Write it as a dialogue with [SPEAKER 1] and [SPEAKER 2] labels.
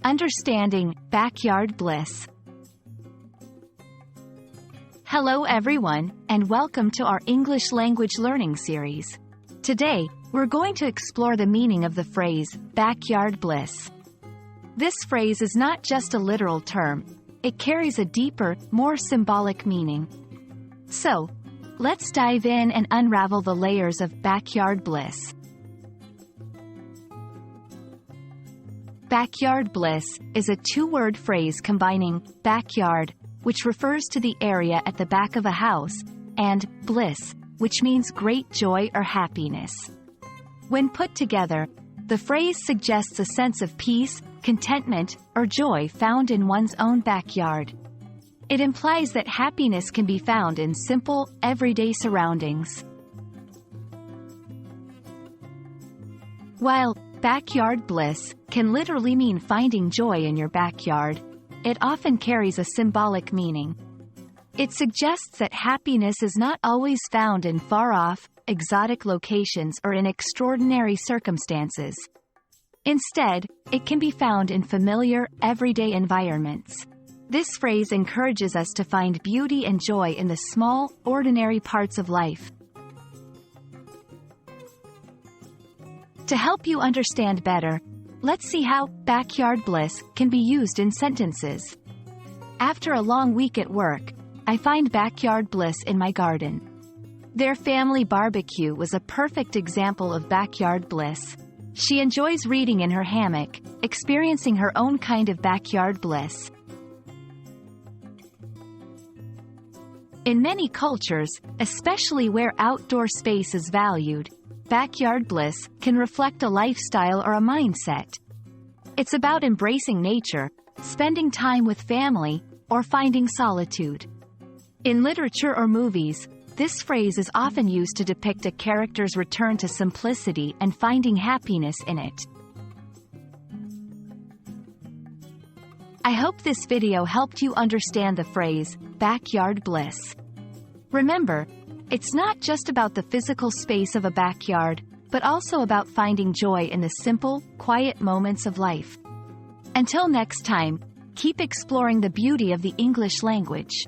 [SPEAKER 1] Understanding Backyard Bliss. Hello everyone, and welcome to our English language learning series. Today, we're going to explore the meaning of the phrase, backyard bliss. This phrase is not just a literal term, it carries a deeper, more symbolic meaning. So, let's dive in and unravel the layers of backyard bliss. Backyard bliss is a two-word phrase combining backyard, which refers to the area at the back of a house, and bliss, which means great joy or happiness. When put together, the phrase suggests a sense of peace, contentment, or joy found in one's own backyard. It implies that happiness can be found in simple, everyday surroundings. While backyard bliss can literally mean finding joy in your backyard, it often carries a symbolic meaning. It suggests that happiness is not always found in far-off, exotic locations or in extraordinary circumstances. Instead, it can be found in familiar, everyday environments. This phrase encourages us to find beauty and joy in the small, ordinary parts of life. To help you understand better, let's see how backyard bliss can be used in sentences. After a long week at work, I find backyard bliss in my garden. Their family barbecue was a perfect example of backyard bliss. She enjoys reading in her hammock, experiencing her own kind of backyard bliss. In many cultures, especially where outdoor space is valued, backyard bliss can reflect a lifestyle or a mindset. It's about embracing nature, spending time with family, or finding solitude. In literature or movies, this phrase is often used to depict a character's return to simplicity and finding happiness in it. I hope this video helped you understand the phrase, backyard bliss. Remember, it's not just about the physical space of a backyard, but also about finding joy in the simple, quiet moments of life. Until next time, keep exploring the beauty of the English language.